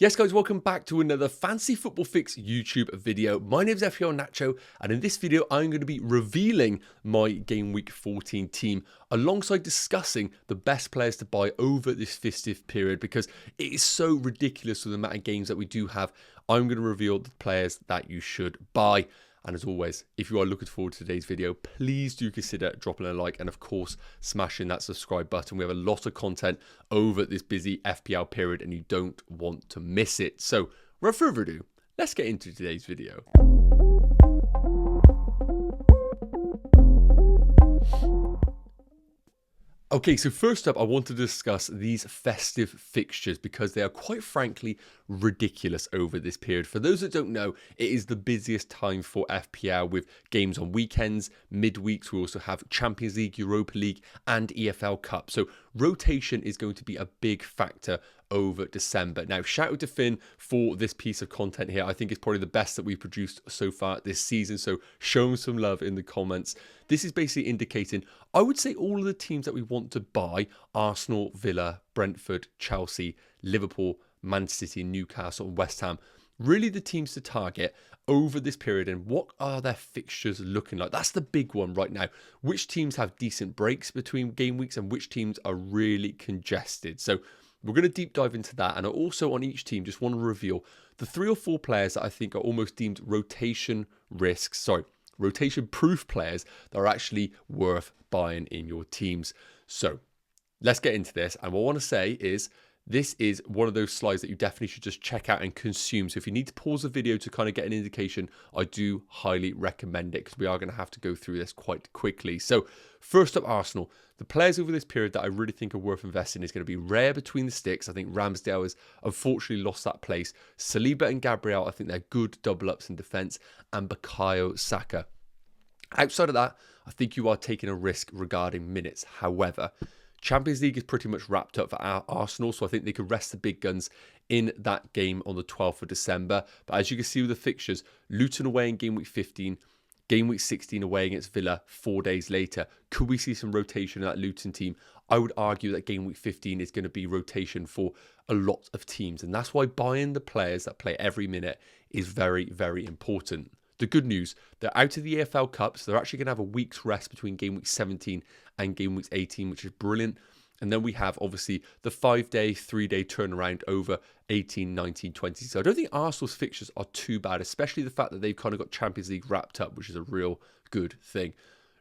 Yes guys, welcome back to another Fantasy Football Fix YouTube video. My name is FPL Nacho, and in this video I'm going to be revealing my Game Week 14 team alongside discussing the best players to buy over this festive period, because it is so ridiculous with the amount of games that we do have. I'm going to reveal the players that you should buy. And as always, if you are looking forward to today's video, please do consider dropping a like and of course smashing that subscribe button. We have a lot of content over this busy FPL period and you don't want to miss it. So without further ado, let's get into today's video. Okay, so first up, I want to discuss these festive fixtures because they are quite frankly ridiculous over this period. For those that don't know, it is the busiest time for FPL with games on weekends, midweeks. We also have Champions League, Europa League and EFL Cup. So rotation is going to be a big factor over December. Now, shout out to Finn for this piece of content here. I think it's probably the best that we've produced so far this season. So show him some love in the comments. This is basically indicating, I would say, all of the teams that we want to buy: Arsenal, Villa, Brentford, Chelsea, Liverpool, Man City, Newcastle, and West Ham. Really the teams to target over this period, and what are their fixtures looking like? That's the big one right now. Which teams have decent breaks between game weeks and which teams are really congested? So we're going to deep dive into that, and I also on each team just want to reveal the 3 or 4 players that I think are almost deemed rotation proof players that are actually worth buying in your teams. So let's get into this, and what I want to say is this is one of those slides that you definitely should just check out and consume. So if you need to pause the video to kind of get an indication, I do highly recommend it because we are going to have to go through this quite quickly. So first up, Arsenal. The players over this period that I really think are worth investing is going to be rare between the sticks. I think Ramsdale has unfortunately lost that place. Saliba and Gabriel, I think they're good double ups in defence, and Bukayo Saka. Outside of that, I think you are taking a risk regarding minutes. However, Champions League is pretty much wrapped up for Arsenal, so I think they could rest the big guns in that game on the 12th of December. But as you can see with the fixtures, Luton away in game week 15, game week 16 away against Villa 4 days later. Could we see some rotation in that Luton team? I would argue that game week 15 is going to be rotation for a lot of teams, and that's why buying the players that play every minute is very, very important. The good news, they're out of the EFL Cup, so they're actually going to have a week's rest between game week 17 and game week 18, which is brilliant. And then we have, obviously, the 5-day, 3-day turnaround over 18, 19, 20. So I don't think Arsenal's fixtures are too bad, especially the fact that they've kind of got Champions League wrapped up, which is a real good thing.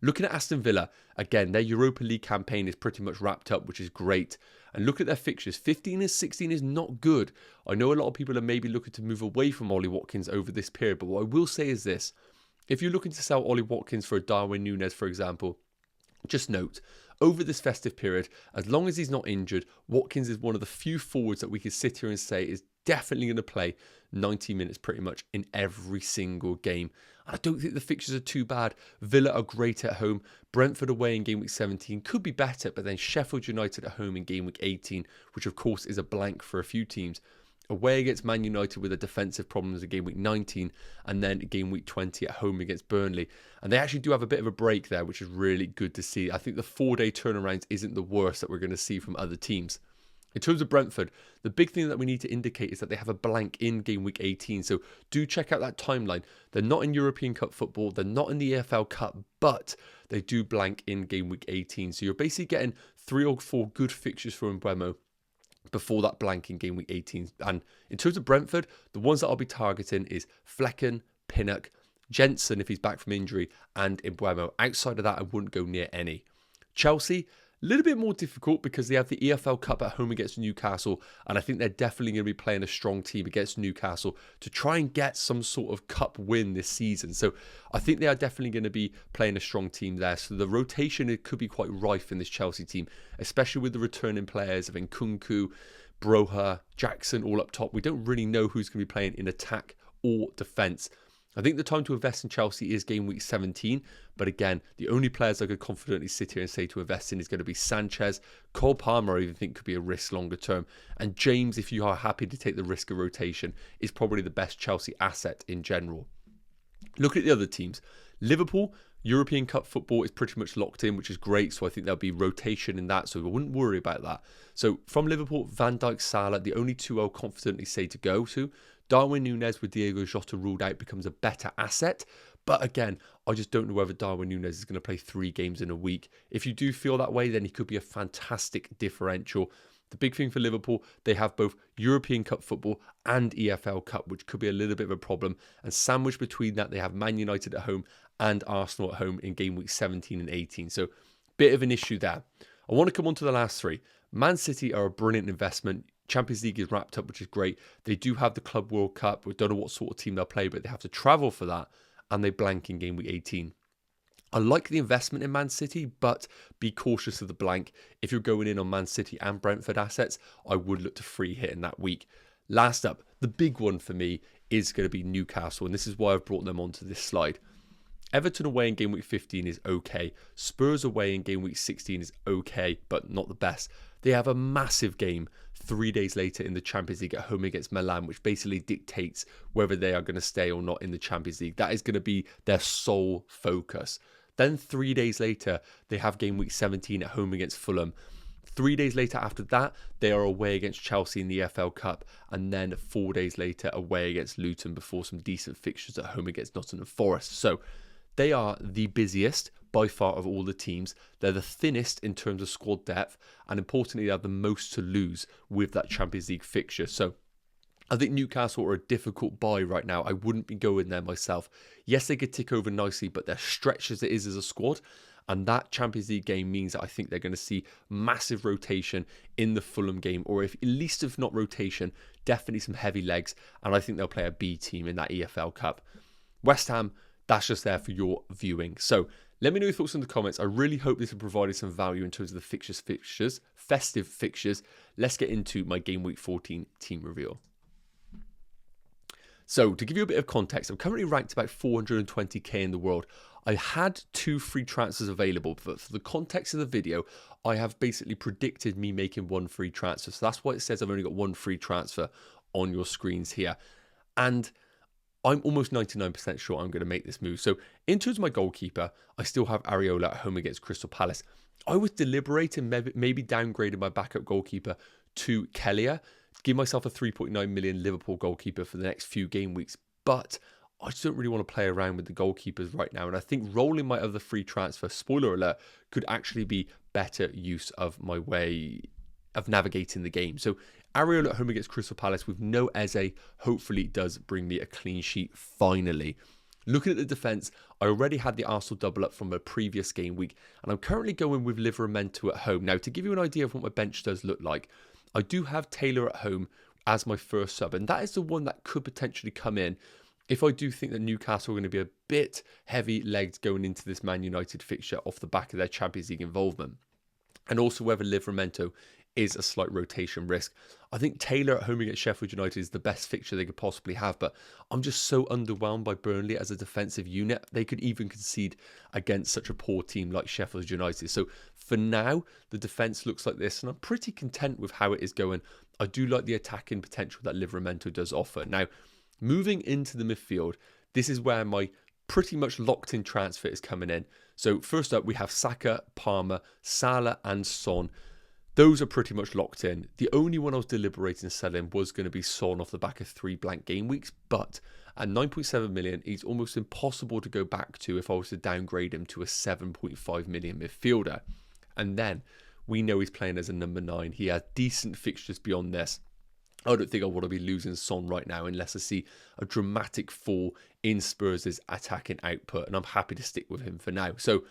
Looking at Aston Villa, again, their Europa League campaign is pretty much wrapped up, which is great. And look at their fixtures. 15 and 16 is not good. I know a lot of people are maybe looking to move away from Ollie Watkins over this period, but what I will say is this. If you're looking to sell Ollie Watkins for a Darwin Núñez, for example, just note, over this festive period, as long as he's not injured, Watkins is one of the few forwards that we can sit here and say is definitely going to play 90 minutes pretty much in every single game. I don't think the fixtures are too bad. Villa are great at home. Brentford away in game week 17 could be better, but then Sheffield United at home in game week 18, which of course is a blank for a few teams. Away against Man United with the defensive problems in game week 19, and then game week 20 at home against Burnley. And they actually do have a bit of a break there, which is really good to see. I think the 4-day turnarounds isn't the worst that we're going to see from other teams. In terms of Brentford, the big thing that we need to indicate is that they have a blank in game week 18. So do check out that timeline. They're not in European Cup football. They're not in the EFL Cup, but they do blank in game week 18. So you're basically getting 3 or 4 good fixtures for Mbeumo before that blank in game week 18. And in terms of Brentford, the ones that I'll be targeting is Flecken, Pinnock, Jensen if he's back from injury, and Mbeumo. Outside of that, I wouldn't go near any. Chelsea, a little bit more difficult because they have the EFL Cup at home against Newcastle, and I think they're definitely going to be playing a strong team against Newcastle to try and get some sort of cup win this season. So I think they are definitely going to be playing a strong team there. So the rotation, it could be quite rife in this Chelsea team, especially with the returning players of Nkunku, Broha, Jackson all up top. We don't really know who's going to be playing in attack or defence. I think the time to invest in Chelsea is game week 17. But again, the only players I could confidently sit here and say to invest in is going to be Sanchez. Cole Palmer I even think could be a risk longer term. And James, if you are happy to take the risk of rotation, is probably the best Chelsea asset in general. Looking at the other teams. Liverpool, European Cup football is pretty much locked in, which is great. So I think there'll be rotation in that. So I wouldn't worry about that. So from Liverpool, Van Dijk, Salah, the only two I'll confidently say to go to. Darwin Núñez with Diego Jota ruled out becomes a better asset. But again, I just don't know whether Darwin Núñez is going to play 3 games in a week. If you do feel that way, then he could be a fantastic differential. The big thing for Liverpool, they have both European Cup football and EFL Cup, which could be a little bit of a problem. And sandwiched between that, they have Man United at home and Arsenal at home in game week 17 and 18. So, bit of an issue there. I want to come on to the last 3. Man City are a brilliant investment. Champions League is wrapped up, which is great. They do have the Club World Cup. We don't know what sort of team they'll play, but they have to travel for that. And they blank in game week 18. I like the investment in Man City, but be cautious of the blank. If you're going in on Man City and Brentford assets, I would look to free hit in that week. Last up, the big one for me is going to be Newcastle, and this is why I've brought them onto this slide. Everton away in game week 15 is okay. Spurs away in game week 16 is okay, but not the best. They have a massive game 3 days later in the Champions League at home against Milan, which basically dictates whether they are going to stay or not in the Champions League. That is going to be their sole focus. Then 3 days later, they have game week 17 at home against Fulham. 3 days later after that, they are away against Chelsea in the FL Cup. And then 4 days later, away against Luton before some decent fixtures at home against Nottingham Forest. So they are the busiest by far of all the teams. They're the thinnest in terms of squad depth. And importantly, they have the most to lose with that Champions League fixture. So I think Newcastle are a difficult buy right now. I wouldn't be going there myself. Yes, they could tick over nicely, but they're stretched as it is as a squad. And that Champions League game means that I think they're going to see massive rotation in the Fulham game, or if at least if not rotation, definitely some heavy legs. And I think they'll play a B team in that EFL Cup. West Ham, that's just there for your viewing. So let me know your thoughts in the comments. I really hope this has provided some value in terms of the fixtures, festive fixtures. Let's get into my game week 14 team reveal. So to give you a bit of context, I'm currently ranked about 420k in the world. I had 2 free transfers available, but for the context of the video, I have basically predicted me making 1 free transfer. So that's why it says I've only got 1 free transfer on your screens here. And I'm almost 99% sure I'm going to make this move. So in terms of my goalkeeper, I still have Areola at home against Crystal Palace. I was deliberating maybe downgrading my backup goalkeeper to Kelleher, give myself a 3.9 million Liverpool goalkeeper for the next few game weeks. But I just don't really want to play around with the goalkeepers right now. And I think rolling my other free transfer, spoiler alert, could actually be better use of my way of navigating the game. So Areola at home against Crystal Palace with no Eze hopefully does bring me a clean sheet finally. Looking at the defence, I already had the Arsenal double up from a previous game week, and I'm currently going with Livramento at home. Now, to give you an idea of what my bench does look like, I do have Taylor at home as my first sub, and that is the one that could potentially come in if I do think that Newcastle are going to be a bit heavy-legged going into this Man United fixture off the back of their Champions League involvement. And also whether Livramento is a slight rotation risk. I think Taylor at home against Sheffield United is the best fixture they could possibly have, but I'm just so underwhelmed by Burnley as a defensive unit. They could even concede against such a poor team like Sheffield United. So for now, the defence looks like this, and I'm pretty content with how it is going. I do like the attacking potential that Livramento does offer. Now, moving into the midfield, this is where my pretty much locked-in transfer is coming in. So first up, we have Saka, Palmer, Salah and Son. Those are pretty much locked in. The only one I was deliberating selling was going to be Son off the back of 3 blank game weeks, but at 9.7 million, he's almost impossible to go back to if I was to downgrade him to a 7.5 million midfielder. And then we know he's playing as a number 9. He has decent fixtures beyond this. I don't think I want to be losing Son right now unless I see a dramatic fall in Spurs' attacking output, and I'm happy to stick with him for now. So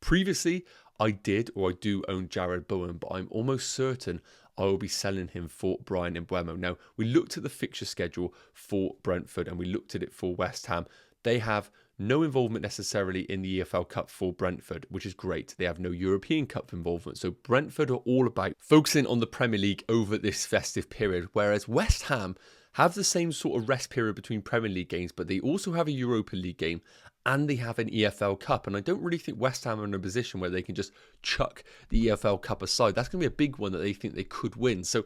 previously, I do own Jared Bowen, but I'm almost certain I will be selling him for Brian Mbeumo. Now, we looked at the fixture schedule for Brentford and we looked at it for West Ham. They have no involvement necessarily in the EFL Cup for Brentford, which is great. They have no European Cup involvement. So Brentford are all about focusing on the Premier League over this festive period, whereas West Ham have the same sort of rest period between Premier League games, but they also have a Europa League game and they have an EFL Cup. And I don't really think West Ham are in a position where they can just chuck the EFL Cup aside. That's going to be a big one that they think they could win. So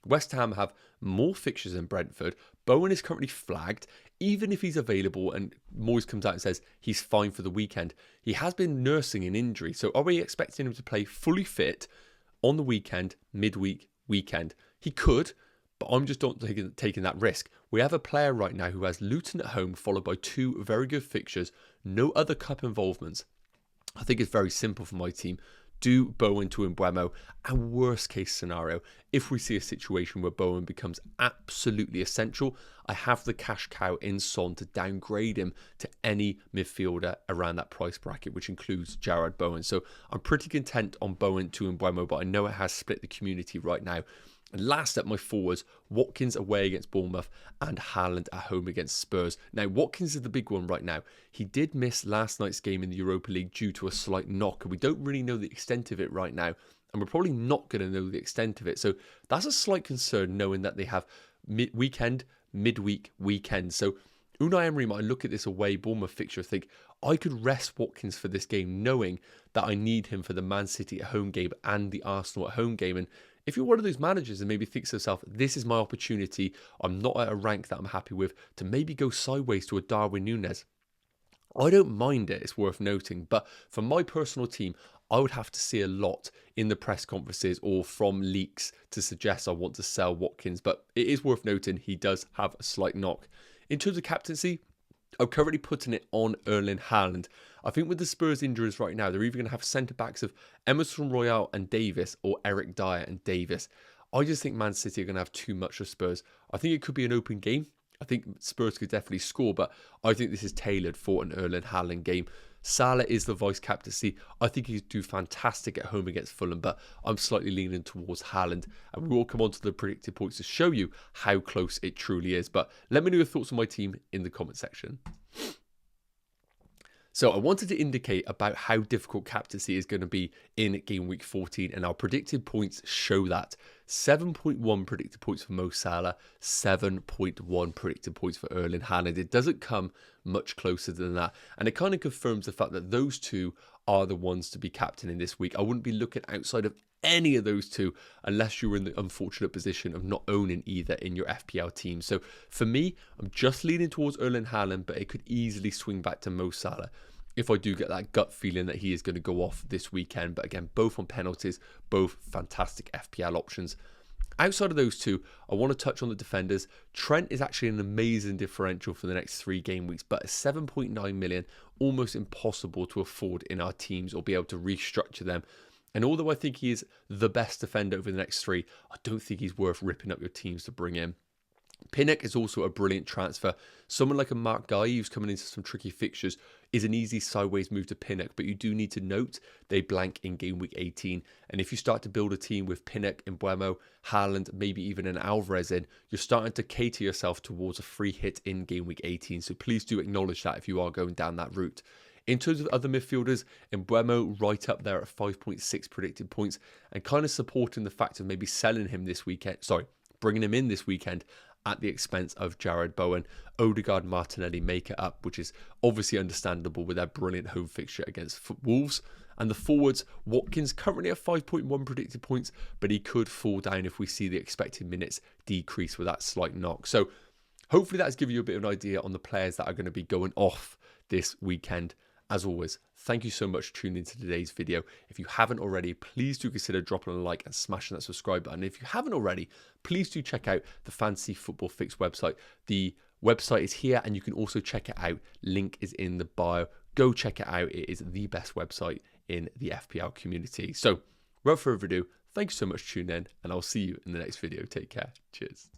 West Ham have more fixtures than Brentford. Bowen is currently flagged. Even if he's available and Moyes comes out and says he's fine for the weekend, he has been nursing an injury. So are we expecting him to play fully fit on the weekend, midweek, weekend? He could, but I'm just not taking that risk. We have a player right now who has Luton at home, followed by 2 very good fixtures, no other cup involvements. I think it's very simple for my team. Do Bowen to Mbeumo, and worst case scenario, if we see a situation where Bowen becomes absolutely essential, I have the cash cow in Son to downgrade him to any midfielder around that price bracket, which includes Jarrod Bowen. So I'm pretty content on Bowen to Mbeumo, but I know it has split the community right now. And last at my forwards, Watkins away against Bournemouth and Haaland at home against Spurs. Now, Watkins is the big one right now. He did miss last night's game in the Europa League due to a slight knock, and we don't really know the extent of it right now. And we're probably not going to know the extent of it. So that's a slight concern, knowing that they have weekend, midweek, weekend. So Unai Emery might look at this away Bournemouth fixture and think, I could rest Watkins for this game, knowing that I need him for the Man City at home game and the Arsenal at home game. And if you're one of those managers and maybe thinks to yourself, this is my opportunity, I'm not at a rank that I'm happy with, to maybe go sideways to a Darwin Núñez, I don't mind it, it's worth noting. But for my personal team, I would have to see a lot in the press conferences or from leaks to suggest I want to sell Watkins. But it is worth noting he does have a slight knock. In terms of captaincy, I'm currently putting it on Erling Haaland. I think with the Spurs injuries right now, they're either going to have centre-backs of Emerson Royale and Davis or Eric Dyer and Davis. I just think Man City are going to have too much of Spurs. I think it could be an open game. I think Spurs could definitely score, but I think this is tailored for an Erling Haaland game. Salah is the vice captaincy. I think he'd do fantastic at home against Fulham, but I'm slightly leaning towards Haaland. And we will come on to the predicted points to show you how close it truly is. But let me know your thoughts on my team in the comment section. So I wanted to indicate about how difficult captaincy is going to be in game week 14, and our predicted points show that. 7.1 predicted points for Mo Salah, 7.1 predicted points for Erling Haaland. It doesn't come much closer than that, and it kind of confirms the fact that those two are the ones to be captaining this week. I wouldn't be looking outside of any of those two unless you're in the unfortunate position of not owning either in your FPL team. So for me, I'm just leaning towards Erling Haaland, but it could easily swing back to Mo Salah if I do get that gut feeling that he is going to go off this weekend. But again, both on penalties, both fantastic FPL options. Outside of those two, I want to touch on the defenders. Trent is actually an amazing differential for the next 3 game weeks, but at 7.9 million, almost impossible to afford in our teams or be able to restructure them. And although I think he is the best defender over the next 3, I don't think he's worth ripping up your teams to bring in. Pinnock is also a brilliant transfer. Someone like a Mark Guy, who's coming into some tricky fixtures, is an easy sideways move to Pinnock, but you do need to note they blank in game week 18. And if you start to build a team with Pinnock, Mbeumo, Haaland, maybe even an Alvarez in, you're starting to cater yourself towards a free hit in game week 18. So please do acknowledge that if you are going down that route. In terms of other midfielders, Mbeumo right up there at 5.6 predicted points, and kind of supporting the fact of maybe selling him this weekend, bringing him in this weekend at the expense of Jarrod Bowen. Odegaard, Martinelli make it up, which is obviously understandable with their brilliant home fixture against Wolves. And the forwards, Watkins currently at 5.1 predicted points, but he could fall down if we see the expected minutes decrease with that slight knock. So hopefully that's given you a bit of an idea on the players that are going to be going off this weekend. As always, thank you so much for tuning into today's video. If you haven't already, please do consider dropping a like and smashing that subscribe button. If you haven't already, please do check out the Fantasy Football Fix website. The website is here and you can also check it out. Link is in the bio. Go check it out. It is the best website in the FPL community. So without further ado, thank you so much for tuning in, and I'll see you in the next video. Take care. Cheers.